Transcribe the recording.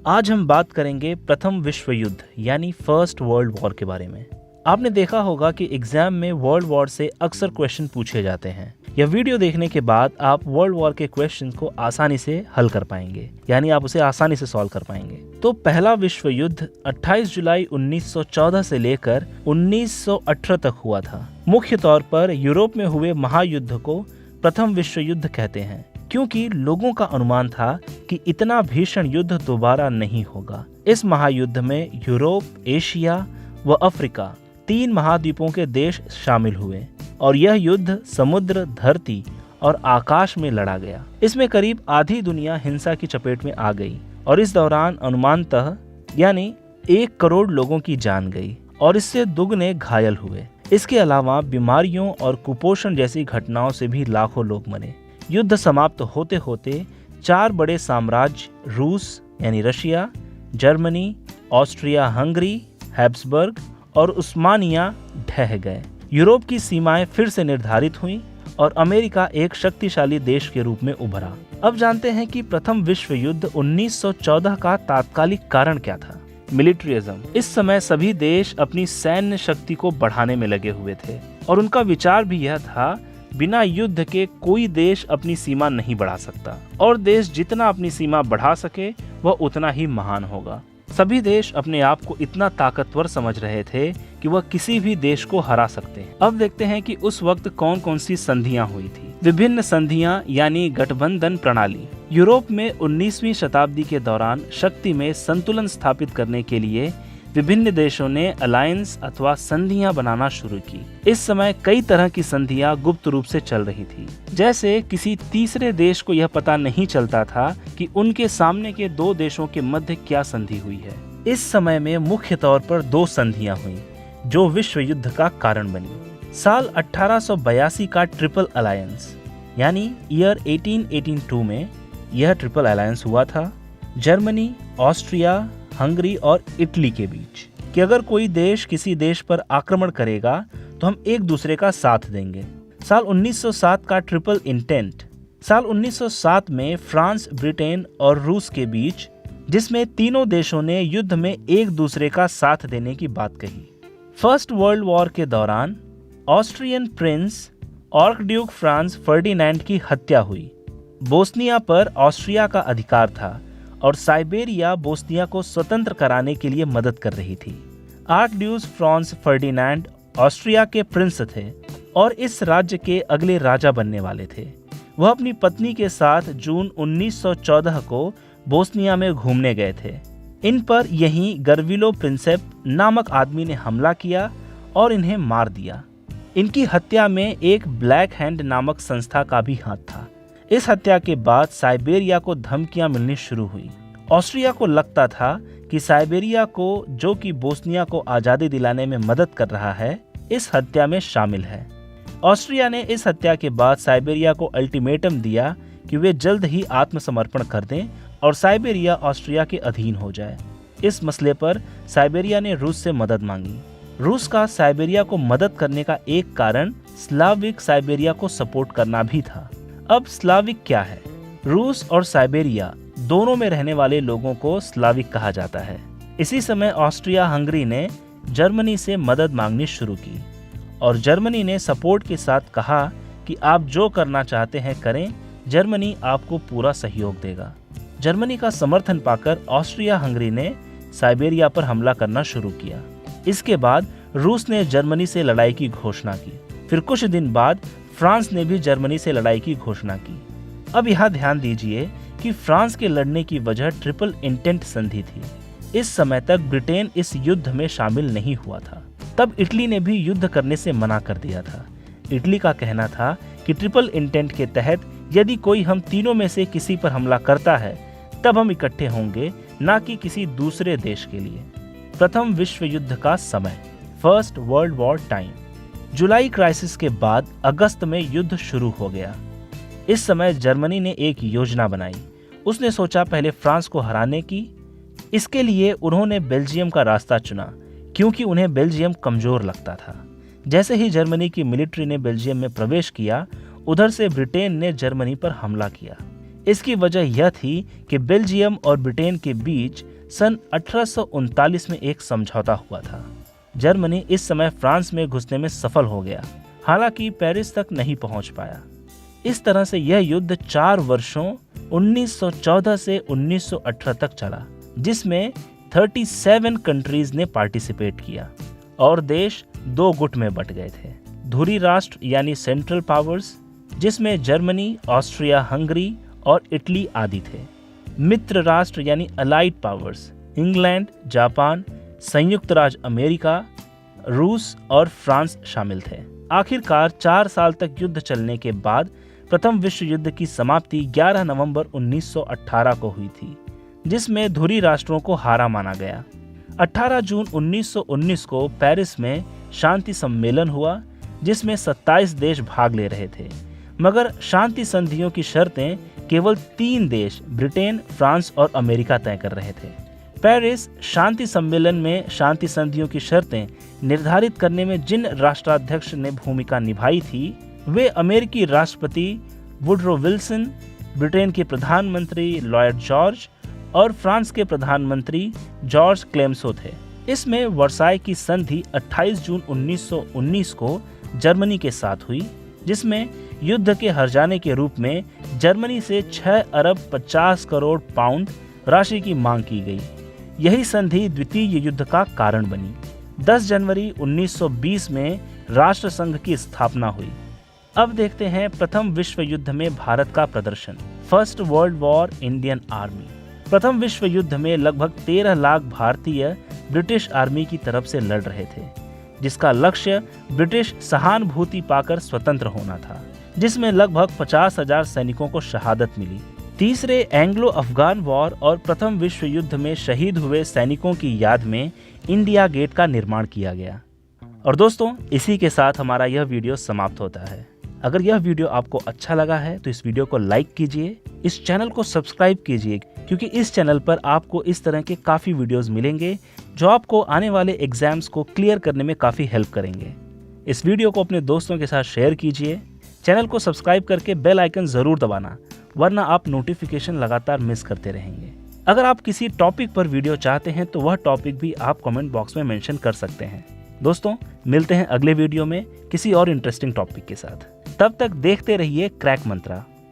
आज हम बात करेंगे प्रथम विश्व युद्ध यानी फर्स्ट वर्ल्ड वॉर के बारे में। आपने देखा होगा कि एग्जाम में वर्ल्ड वॉर से अक्सर क्वेश्चन पूछे जाते हैं। यह वीडियो देखने के बाद आप वर्ल्ड वॉर के क्वेश्चन को आसानी से हल कर पाएंगे, यानी आप उसे आसानी से सॉल्व कर पाएंगे। तो पहला विश्व युद्ध 28 जुलाई 1914 से लेकर 1918 तक हुआ था। मुख्य तौर पर यूरोप में हुए महायुद्ध को प्रथम विश्व युद्ध कहते हैं, क्योंकि लोगों का अनुमान था कि इतना भीषण युद्ध दोबारा नहीं होगा। इस महायुद्ध में यूरोप, एशिया व अफ्रीका 3 महाद्वीपों के देश शामिल हुए और यह युद्ध समुद्र, धरती और आकाश में लड़ा गया। इसमें करीब आधी दुनिया हिंसा की चपेट में आ गई और इस दौरान अनुमानतः यानी 1 करोड़ लोगों की जान गई और इससे दुगने घायल हुए। इसके अलावा बीमारियों और कुपोषण जैसी घटनाओं से भी लाखों लोग मरे। युद्ध समाप्त होते होते 4 बड़े साम्राज्य रूस यानी Russia, Germany, Austria Hungary, Habsburg और उस्मानिया ढह गए। यूरोप की सीमाएं फिर से निर्धारित हुईं और अमेरिका एक शक्तिशाली देश के रूप में उभरा। अब जानते हैं कि प्रथम विश्व युद्ध 1914 का तात्कालिक कारण क्या था। मिलिट्रिज्म। इस समय सभी देश अपनी सैन्य शक्ति को बढ़ाने में लगे हुए थे और उनका विचार भी यह था, बिना युद्ध के कोई देश अपनी सीमा नहीं बढ़ा सकता और देश जितना अपनी सीमा बढ़ा सके वह उतना ही महान होगा। सभी देश अपने आप को इतना ताकतवर समझ रहे थे कि वह किसी भी देश को हरा सकते हैं। अब देखते हैं कि उस वक्त कौन कौन सी संधियां हुई थी। विभिन्न संधियां यानी गठबंधन प्रणाली। यूरोप में 19वीं शताब्दी के दौरान शक्ति में संतुलन स्थापित करने के लिए विभिन्न देशों ने अलायंस अथवा संधियां बनाना शुरू की। इस समय कई तरह की संधियां गुप्त रूप से चल रही थी। जैसे किसी तीसरे देश को यह पता नहीं चलता था कि उनके सामने के 2 देशों के मध्य क्या संधि हुई है। इस समय में मुख्य तौर पर 2 संधियां हुई जो विश्व युद्ध का कारण बनी। साल 1882 का ट्रिपल अलायंस यानी ईयर 1882 में यह ट्रिपल अलायंस हुआ था जर्मनी, ऑस्ट्रिया, हंगरी और इटली के बीच, कि अगर कोई देश किसी देश पर आक्रमण करेगा तो हम एक दूसरे का साथ देंगे। साल 1907 का ट्रिपल इंटेंट। साल 1907 में फ्रांस, ब्रिटेन और रूस के बीच, जिसमें तीनों देशों ने युद्ध में एक दूसरे का साथ देने की बात कही। फर्स्ट वर्ल्ड वॉर के दौरान Austrian Prince archduke Franz Ferdinand की हत्या हुई। बोस्निया पर ऑस्ट्रिया का अधिकार था और साइबेरिया बोस्निया को स्वतंत्र कराने के लिए मदद कर रही थी। आर्कड्यूक फ्रांस फर्डिनैंड ऑस्ट्रिया के प्रिंस थे और इस राज्य के अगले राजा बनने वाले थे। वह अपनी पत्नी के साथ जून 1914 को बोस्निया में घूमने गए थे। इन पर यहीं गर्विलो प्रिंसेप नामक आदमी ने हमला किया और इन्हें मार दिया। इनकी हत्या में एक ब्लैक हैंड नामक संस्था का भी हाथ था। इस हत्या के बाद साइबेरिया को धमकियां मिलनी शुरू हुई। ऑस्ट्रिया को लगता था कि साइबेरिया को, जो कि बोस्निया को आज़ादी दिलाने में मदद कर रहा है, इस हत्या में शामिल है। ऑस्ट्रिया ने इस हत्या के बाद साइबेरिया को अल्टीमेटम दिया कि वे जल्द ही आत्मसमर्पण कर दें और साइबेरिया ऑस्ट्रिया के अधीन हो जाए। इस मसले पर साइबेरिया ने रूस से मदद मांगी। रूस का साइबेरिया को मदद करने का एक कारण स्लाविक साइबेरिया को सपोर्ट करना भी था। अब स्लाविक क्या है? रूस और साइबेरिया दोनों में रहने वाले लोगों को स्लाविक कहा जाता है। इसी समय ऑस्ट्रिया हंगरी ने जर्मनी से मदद मांगनी शुरू की और जर्मनी ने सपोर्ट के साथ कहा कि आप जो करना चाहते हैं करें, जर्मनी आपको पूरा सहयोग देगा। जर्मनी का समर्थन पाकर ऑस्ट्रिया हंगरी ने साइबेरिया पर हमला करना शुरू किया। इसके बाद रूस ने जर्मनी से लड़ाई की घोषणा की। फिर कुछ दिन बाद फ्रांस ने भी जर्मनी से लड़ाई की घोषणा की। अब यहाँ ध्यान दीजिए कि फ्रांस के लड़ने की वजह ट्रिपल इंटेंट संधि थी। इस समय तक ब्रिटेन इस युद्ध में शामिल नहीं हुआ था। तब इटली ने भी युद्ध करने से मना कर दिया था। इटली का कहना था कि ट्रिपल इंटेंट के तहत यदि कोई हम तीनों में से किसी पर हमला करता है तब हम इकट्ठे होंगे, ना कि किसी दूसरे देश के लिए। प्रथम विश्व युद्ध का समय, फर्स्ट वर्ल्ड वॉर टाइम। जुलाई क्राइसिस के बाद अगस्त में युद्ध शुरू हो गया। इस समय जर्मनी ने एक योजना बनाई। उसने सोचा पहले फ्रांस को हराने की। इसके लिए उन्होंने बेल्जियम का रास्ता चुना, क्योंकि उन्हें बेल्जियम कमजोर लगता था। जैसे ही जर्मनी की मिलिट्री ने बेल्जियम में प्रवेश किया, उधर से ब्रिटेन ने जर्मनी पर हमला किया। इसकी वजह यह थी कि बेल्जियम और ब्रिटेन के बीच सन 1839 में एक समझौता हुआ था। जर्मनी इस समय फ्रांस में घुसने में सफल हो गया, हालांकि पेरिस तक नहीं पहुंच पाया। इस तरह से यह युद्ध 4 वर्षों 1914 से 1918 तक चला, जिसमें 37 कंट्रीज ने पार्टिसिपेट किया और देश 2 गुट में बट गए थे। धुरी राष्ट्र यानी सेंट्रल पावर्स, जिसमें जर्मनी, ऑस्ट्रिया हंगरी और इटली आदि थे। मित्र राष्ट्र यानी अलाइड पावर्स, इंग्लैंड, जापान, संयुक्त राज्य अमेरिका, रूस और फ्रांस शामिल थे। आखिरकार 4 साल तक युद्ध चलने के बाद प्रथम विश्व युद्ध की समाप्ति 11 नवंबर 1918 को हुई थी, जिसमें धुरी राष्ट्रों को हारा माना गया। 18 जून 1919 को पेरिस में शांति सम्मेलन हुआ, जिसमें 27 देश भाग ले रहे थे, मगर शांति संधियों की शर्तें केवल 3 देश ब्रिटेन, फ्रांस और अमेरिका तय कर रहे थे। पेरिस शांति सम्मेलन में शांति संधियों की शर्तें निर्धारित करने में जिन राष्ट्राध्यक्ष ने भूमिका निभाई थी, वे अमेरिकी राष्ट्रपति वुडरो विल्सन, ब्रिटेन के प्रधानमंत्री लॉयड जॉर्ज और फ्रांस के प्रधानमंत्री जॉर्ज क्लेमेंसो थे। इसमें वर्साई की संधि 28 जून 1919 को जर्मनी के साथ हुई, जिसमें युद्ध के हर जाने के रूप में जर्मनी से 6 अरब 50 करोड़ पाउंड राशि की मांग की गई। यही संधि द्वितीय युद्ध का कारण बनी। 10 जनवरी 1920 में राष्ट्रसंघ की स्थापना हुई। अब देखते हैं प्रथम विश्व युद्ध में भारत का प्रदर्शन। First world war Indian army. प्रथम विश्व युद्ध में लगभग 13 लाख भारतीय ब्रिटिश आर्मी की तरफ से लड़ रहे थे, जिसका लक्ष्य ब्रिटिश सहानुभूति पाकर स्वतंत्र होना था, जिसमें लगभग 50,000 सैनिकों को शहादत मिली। तीसरे एंग्लो अफगान वॉर और प्रथम विश्व युद्ध में शहीद हुए सैनिकों की याद में इंडिया गेट का निर्माण किया गया। और दोस्तों, इसी के साथ हमारा यह वीडियो समाप्त होता है। अगर यह वीडियो आपको अच्छा लगा है तो इस वीडियो को लाइक कीजिए, इस चैनल को सब्सक्राइब कीजिए, क्योंकि इस चैनल पर आपको इस तरह के काफ़ी वीडियोस मिलेंगे जो आपको आने वाले एग्जाम्स को क्लियर करने में काफ़ी हेल्प करेंगे। इस वीडियो को अपने दोस्तों के साथ शेयर कीजिए। चैनल को सब्सक्राइब करके बेल आइकन ज़रूर दबाना, वरना आप नोटिफिकेशन लगातार मिस करते रहेंगे। अगर आप किसी टॉपिक पर वीडियो चाहते हैं तो वह टॉपिक भी आप कमेंट बॉक्स में मेंशन कर सकते हैं। दोस्तों, मिलते हैं अगले वीडियो में किसी और इंटरेस्टिंग टॉपिक के साथ। तब तक देखते रहिए क्रैक मंत्रा।